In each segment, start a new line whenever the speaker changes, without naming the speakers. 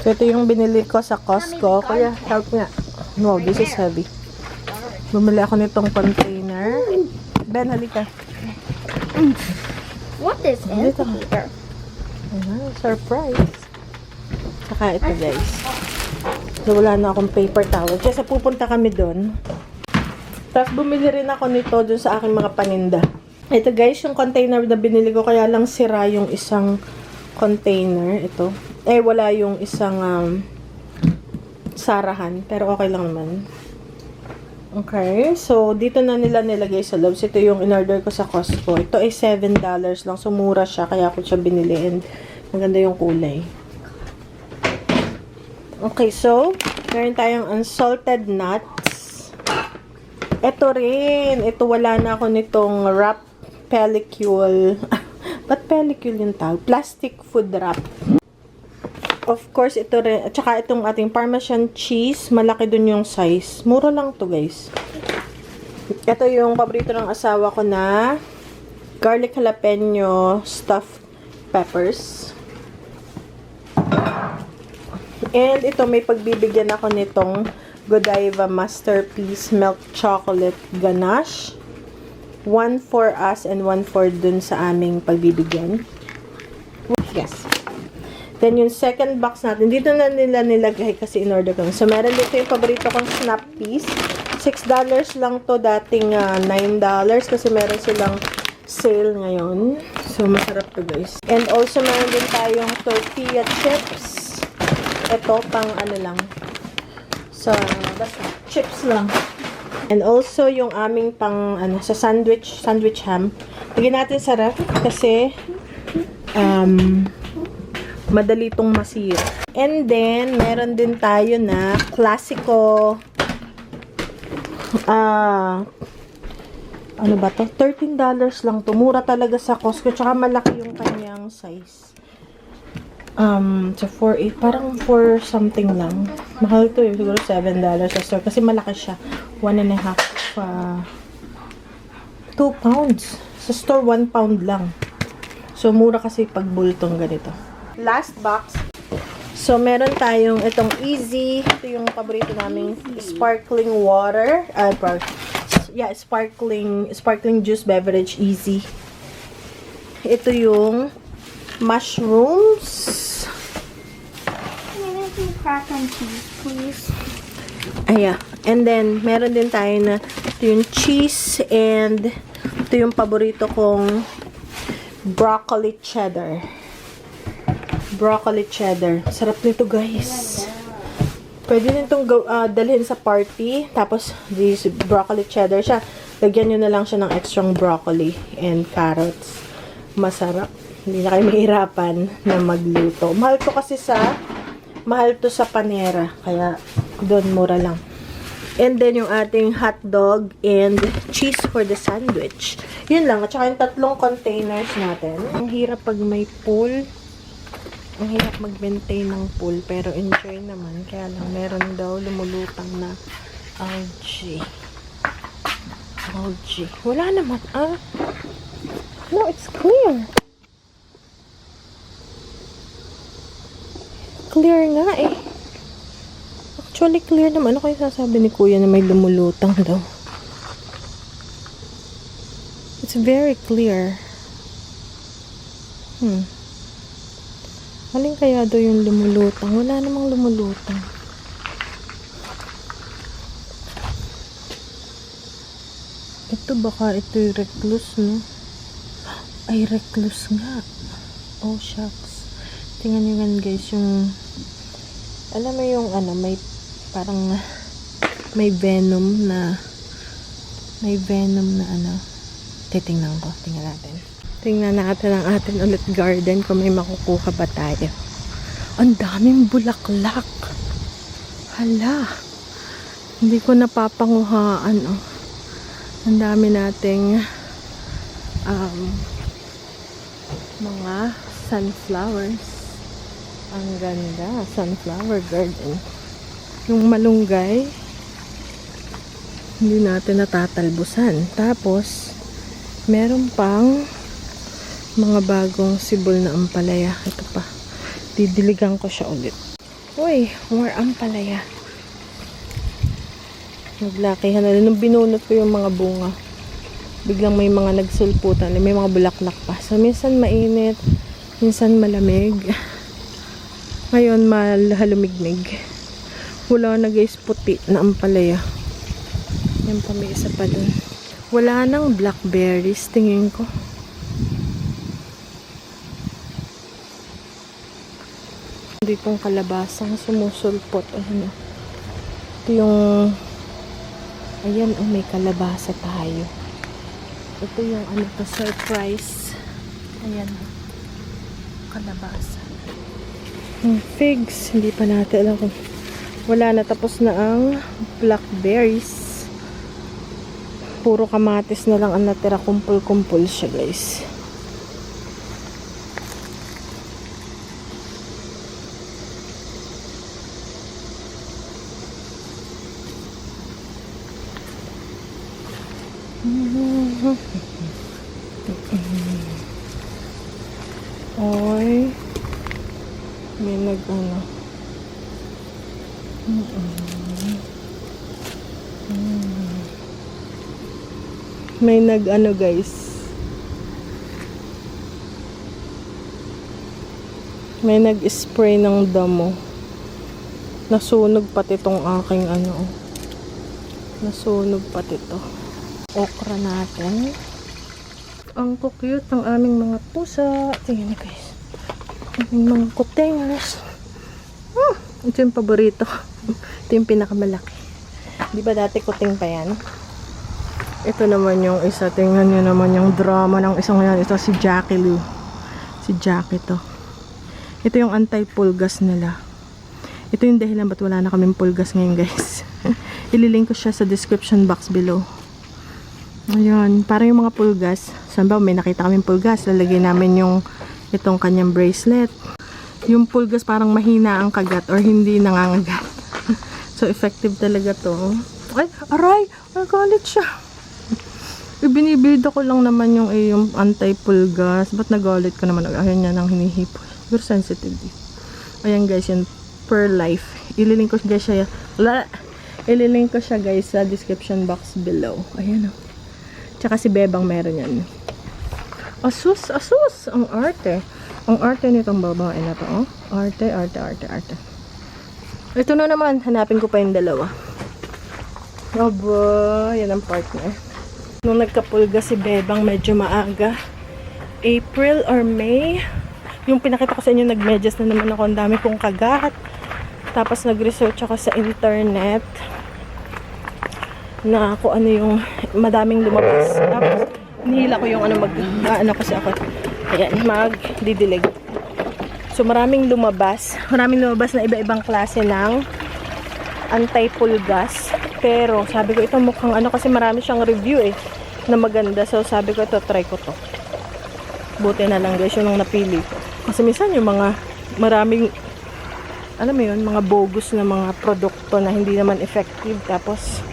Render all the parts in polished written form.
So, ito yung binili ko sa Costco. Kuya, help nga. No, this is heavy. Bumili ako nitong container. Ben, halika.
What is in here?
Surprise. Saka ito, guys. So, wala na akong paper towel. Kasi pupunta kami doon. Tapos, bumili rin ako nito dun sa aking mga paninda. Ito, guys, yung container na binili ko. Kaya lang sira yung isang container. Ito. Wala yung isang sarahan. Pero okay lang naman. Okay. So, dito na nila nilagay sa loob. Ito yung in-order ko sa Costco. Ito ay $7 lang. So, mura siya. Kaya ako siya binili. And maganda yung kulay. Okay. So, meron tayong unsalted nuts. Ito rin. Ito, wala na ako nitong wrap pellicule. Ba't pellicule yung tawag? Plastic food wrap. Of course, ito rin. At saka itong ating Parmesan cheese. Malaki dun yung size. Mura lang to, guys. Ito yung paborito ng asawa ko na garlic jalapeno stuffed peppers. And ito, may pagbibigyan ako nitong Godiva Masterpiece Milk Chocolate Ganache. 1 for us and 1 for dun sa aming pagbibigyan. Yes. Then, yung second box natin, dito na nila nilagay kasi in-order ko. So, meron dito yung paborito kong snap piece. $6 lang to, dating $9 kasi meron silang sale ngayon. So, masarap to, guys. And also, meron din tayong tortilla chips. Ito, pang ano lang. So, basta, chips lang. And also, yung aming pang, sa sandwich ham. Lagyan natin sa ref kasi, madali itong masira. And then, meron din tayo na klasiko, ano ba to? $13 lang to. Mura talaga sa Costco. Tsaka malaki yung kanyang size. So, 4.8. Parang 4 something lang. Mahal to siguro $7 sa store. Kasi malaki siya. 1.5 2 pounds. Sa store, 1 pound lang. So, mura kasi pag bultong ganito. Last box. So, meron tayong itong Easy. Ito yung paborito naming sparkling water. Sparkling juice beverage Easy. Ito yung mushrooms.
Can I get some crack and cheese, please?
And then, meron din tayo na ito yung cheese and ito yung paborito kong broccoli cheddar. Broccoli cheddar. Sarap nito, guys. Pwede din itong dalhin sa party. Tapos, this broccoli cheddar siya. Lagyan nyo na lang siya ng extra broccoli and carrots. Masarap. Hindi na kayo mahirapan na magluto. Mahal to sa panera. Kaya, doon mura lang. And then, yung ating hot dog and cheese for the sandwich. Yun lang. At saka yung 3 containers natin. Ang hirap pag may pool. Ang hirap mag-maintain ng pool. Pero enjoy naman. Kaya lang, meron daw lumulutang na algae. Wala naman. No, it's clear. Clear nga eh. Actually, clear naman. Ano kayo sasabi ni Kuya na may lumulutang daw? It's very clear. Alin kaya daw yung lumulutang? Wala namang lumulutang. Ito baka ito yung recluse, no? Ay, recluse nga. Oh, shucks. Tingnan nyo yan, guys, yung alam mo yung may parang may venom na titingnan ko. Tingnan natin ang atin ulit garden kung may makukuha ba tayo. Ang daming bulaklak. Hala. Hindi ko napapanguhaan. Ang dami nating mga sunflowers. Ang ganda. Sunflower garden. Yung malunggay, hindi natin natatalbusan. Tapos, meron pang mga bagong sibol na ampalaya. Ito pa. Didiligan ko siya ulit. Uy, more ampalaya. Naglakihan na. Nung binunot ko yung mga bunga, biglang may mga nagsulputan. May mga bulaklak pa. So, minsan mainit, minsan malamig. Ngayon, halumigmig. Wala na guys, puti na ampalaya. Yan pa, may isa pa dun. Wala nang blackberries, tingin ko. Ditong kalabasang sumusulpot. Ayan o. Ito yung... Ayan o, may kalabasa tayo. Ito yung ano to, surprise. Ayan o. Kalabasa. Figs. Hindi pa natin alam kung... Wala na, tapos na ang blackberries. Puro kamatis na lang ang natira. Kumpul-kumpul siya guys. Oy, may nag-ano. May nag-ano guys. May nag-spray ng damo. Nasunog pati tong aking ano. Nasunog pati to. Okra natin. Ang cute ng aming mga pusa. Tingnan niyo guys. Aming mga kutingers. Ito yung paborito. Ito yung pinakamalaki. Di ba dati kuting pa yan? Ito naman yung isa. Tingnan nyo naman yung drama ng isang yan. Ito si Jackie Lou. Si Jackie to. Ito yung anti-pulgas nila. Ito yung dahilan ba't wala na kaming pulgas ngayon guys. Ililink ko siya sa description box below. Ayan, parang yung mga pulgas. Saan ba may nakita kaming pulgas, lalagay namin yung itong kanyang bracelet. Yung pulgas parang mahina ang kagat or hindi nangangagat. So effective talaga to. Ay, aray! Nagalit siya. Ibinibida ko lang naman yung anti-pulgas. Ba't nagalit ka naman? Ayaw niya nang hinihipol. Very sensitive. Ayan guys, yung Per Life. Ililink ko guys siya. Ililink ko siya guys sa description box below. Ayan o. Tsaka si Bebang meron yan. Asus, asus! Ang arte. Ang arte nitong babae na to. Oh. Arte, arte, arte, arte. Ito na naman. Hanapin ko pa yung dalawa. Aba, yan ang partner. Nung nagkapulga si Bebang medyo maaga. April or May. Yung pinakita ko sa inyo, nagmedyas na naman ako. Ang dami kong kagat. Tapos nag-research ako sa internet na kung ano yung madaming lumabas. Tapos nihila ko yung ano kasi ako. Ayan, magdidilig. So maraming lumabas na iba-ibang klase ng anti-pulgas. Pero sabi ko ito mukhang ano kasi marami siyang review na maganda. So sabi ko ito, try ko to. Buti na lang guys yung napili ko. Kasi minsan yung mga maraming alam mo yun, mga bogus na mga produkto na hindi naman effective. Tapos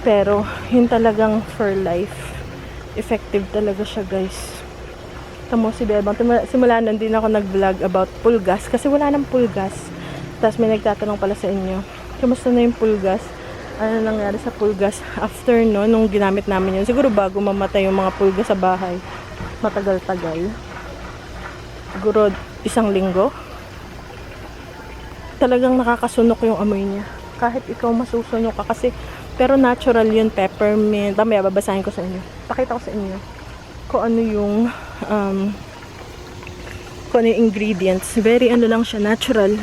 pero yun talagang for life effective talaga siya guys. Tamo si Bebang, simula nun din ako nag-vlog about pulgas kasi wala nang pulgas. Tapos may nagtatanong pala sa inyo, kamusta na yung pulgas? Ano nangyari sa pulgas after no, nung ginamit namin yun? Siguro bago mamatay yung mga pulgas sa bahay, matagal-tagal, siguro 1 linggo. Talagang nakakasunok yung amoy niya kahit ikaw masusunok ka kasi. Pero natural yun, peppermint. Mamaya babasahin ko sa inyo. Pakita ko sa inyo kung ano yung ingredients. Very ano lang siya, natural.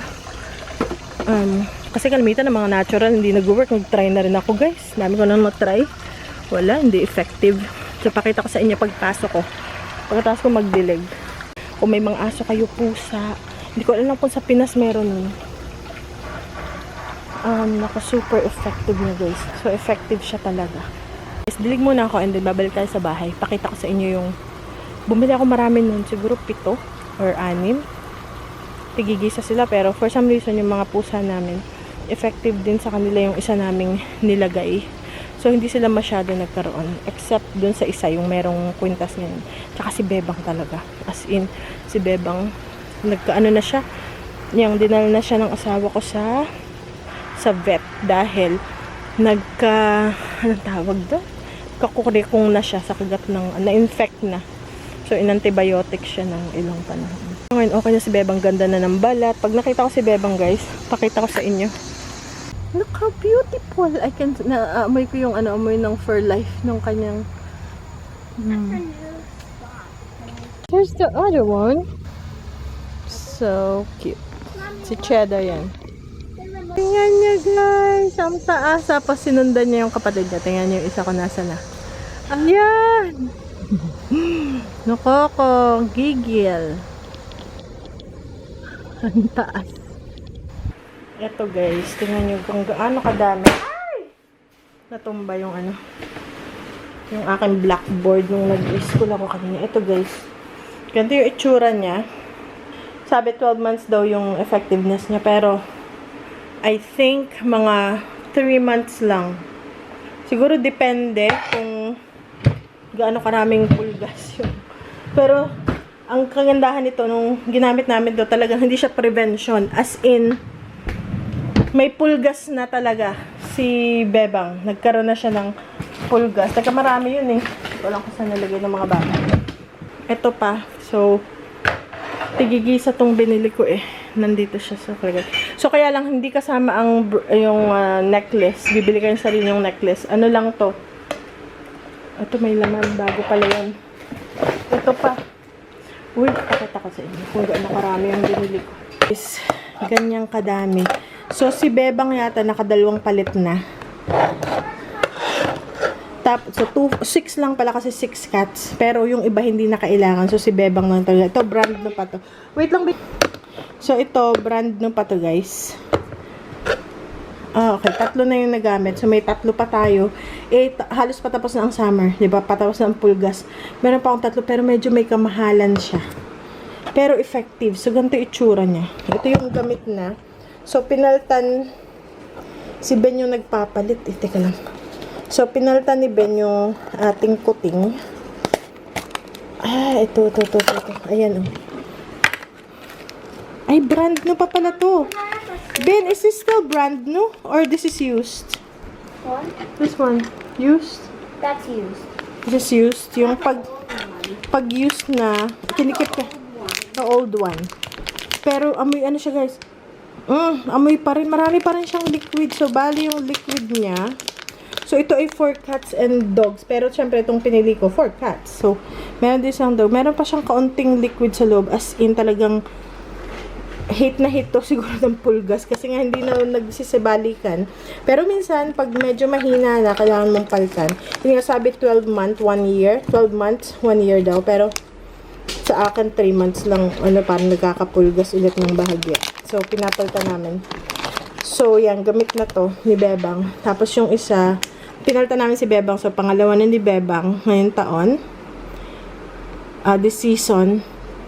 Kasi kalimitan ng mga natural hindi nag-work. Nag-try na rin ako guys. Dami ko nang na-try. Wala, hindi effective. So pakita ko sa inyo pagpasok ko. Pagkatapos ko magdilig. Kung may mga aso kayo, pusa. Hindi ko alam kung sa Pinas meron nun. Naka super effective na guys. So effective siya talaga. Guys, dilig muna ako and then babalik tayo sa bahay. Pakita ko sa inyo yung bumili ako marami nun. Siguro 7 or 6. Tigigisa sila pero for some reason yung mga pusa namin effective din sa kanila yung isa naming nilagay. So hindi sila masyado nagkaroon except dun sa isa yung merong kwintas ngayon. Tsaka si Bebang talaga. As in, si Bebang nagkaano na siya. Yung dinala na siya ng asawa ko sa vet dahil anong tawag doon? Kakurikong na siya sa kagat ng, na-infect na. So, in-antibiotic siya ng ilang panahon. Ngayon, okay na si Bebang. Ganda na ng balat. Pag nakita ko si Bebang, guys, pakita ko sa inyo. Look how beautiful. I can, naamoy ko yung amoy ng Fur Life ng kanyang. Here's the other one. So cute. Si Cheddar yan. Tingnan niya, guys. Ang taas. Tapos sinundan niya yung kapatid niya. Tingnan niyo yung isa ko nasa na. Ayan! Nakoko, gigil. Ang taas. Ito, guys. Tingnan niyo kung gaano kadami. Ay! Natumba yung yung aking blackboard nung nag-school ako kanina. Ito, guys. Ganito yung itsura niya. Sabi 12 months daw yung effectiveness niya. Pero, I think mga 3 months lang. Siguro depende kung gaano karaming pulgas yun. Pero, ang kagandahan nito, nung ginamit namin to, talagang hindi siya prevention. As in, may pulgas na talaga si Bebang. Nagkaroon na siya ng pulgas. Teka, marami yun eh. Walang kung saan nalagay ng mga bata. Ito pa. So, tigigisa tong binili ko eh. Nandito siya sa freezer. So, kaya lang hindi kasama yung necklace. Bibili kayo sa rin yung necklace. Ano lang to? Ito may laman. Bago pala yun. Ito pa. Uy, pakita ko sa inyo kung gaano karami yung binili ko. Is, ganyang kadami. So, si Bebang yata nakadalawang palit na. So, 6 lang pala kasi 6 cats. Pero yung iba hindi na kailangan. So, si Bebang lang talaga. Ito, brand na pa to. Wait lang. So, ito, brand na pa to, guys. Okay. 3 na yung nagamit. So, may 3 pa tayo. Eh, halos patapos na ang summer. Diba? Patapos na ang pulgas. Meron pa akong 3, pero medyo may kamahalan siya. Pero effective. So, ganito itsura niya. Ito yung gamit na. So, pinaltan. Si Ben yung nagpapalit. Teka lang. So, pinaltan ni Ben yung ating kuting. Ito. Ayan, oh. Ay, brand new pa pala to. Ben, is this still brand new? Or this is used?
What?
This one. Used?
That's used.
This is used. Yung pag used na, kinikip ka. The old one. Pero, amoy ano siya, guys? Amoy pa rin. Marami pa rin siyang liquid. So, bali yung liquid niya. So, ito ay for cats and dogs. Pero, syempre, itong pinili ko, for cats. So, meron din siyang dog. Meron pa siyang kaunting liquid sa loob. As in, talagang hate na hate to siguro ng pulgas. Kasi nga, hindi na nagsisibalikan. Pero, minsan, pag medyo mahina na, kailangan mong palitan. Hindi nga sabi 12 months, 1 year. 12 months, 1 year daw. Pero, sa akin, 3 months lang, parang nagkakapulgas ulit ng bahagya. So, pinapalitan namin. So, yan, gamit na to ni Bebang. Tapos, yung isa, pinalitan namin si Bebang. So, pangalawa na ni Bebang ngayong taon. This season.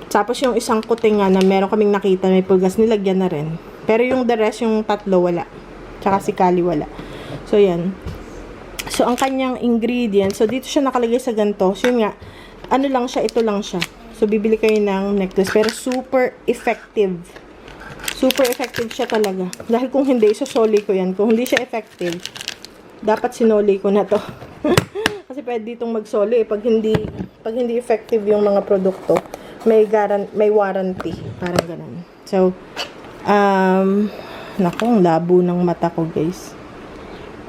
Tapos, yung isang kuting nga na meron kaming nakita, may pulgas, nilagyan na rin. Pero yung the rest, yung 3, wala. Tsaka si Kali, wala. So, yan. So, ang kanyang ingredients. So, dito siya nakalagay sa ganito. So, yun nga, ano lang siya, ito lang siya. So, bibili kayo ng necklace. Pero, super effective. Super effective siya talaga. Dahil kung hindi, isusoli ko yan. Kung hindi siya effective, dapat sinoli ko na to. Kasi pwede ditong magsoli. Pag hindi effective yung mga produkto, may warranty. Parang ganun. So, naku, ang labo ng mata ko, guys.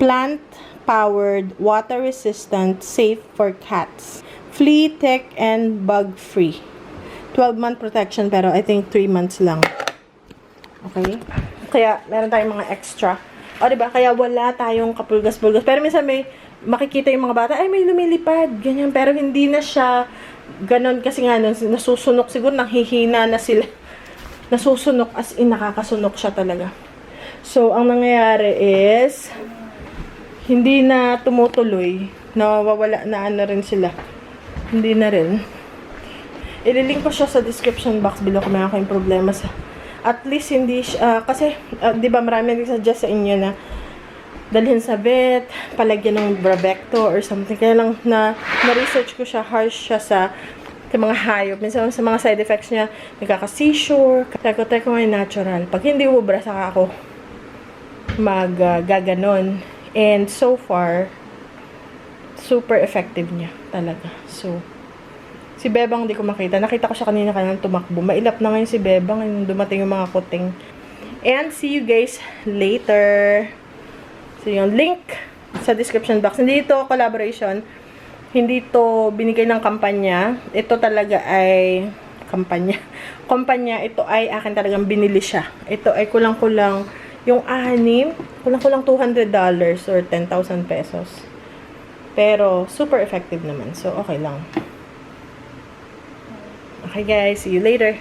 Plant-powered, water-resistant, safe for cats. Flea, tick, and bug-free. 12-month protection, pero I think 3 months lang. Okay? Kaya, meron tayong mga extra. O, diba? Kaya wala tayong kapulgas-pulgas. Pero minsan may makikita yung mga bata, ay, may lumilipad. Ganyan. Pero hindi na siya ganon kasi nga, nasusunok. Siguro, nanghihina na sila. Nasusunok as in, nakakasunok siya talaga. So, ang nangyayari is, hindi na tumutuloy. Nawawala na ano rin sila. Hindi na rin. Ililink ko siya sa description box below kung meron kayong problema sa at least hindi siya, kasi, di ba marami nagsuggest sa inyo na dalhin sa vet, palagyan ng Bravecto or something. Kaya lang na-research ko siya, harsh siya sa sa mga hayop. Minsan sa mga side effects niya, nagkaka-seizure. Try ko ngayon natural. Pag hindi ubra, saka ako gaganon. And so far, super effective niya talaga. So, si Bebang di ko makita. Nakita ko siya kanina tumakbo. Mailap na ngayon si Bebang. Yung dumating yung mga kuting. And see you guys later. So, yung link sa description box. Hindi ito collaboration. Hindi ito binigay ng kampanya. Ito talaga ay kumpanya. Ito ay akin talagang binili siya. Ito ay kulang-kulang yung kulang-kulang $200 or 10,000 pesos. Pero, super effective naman. So, okay lang. Okay guys, see you later.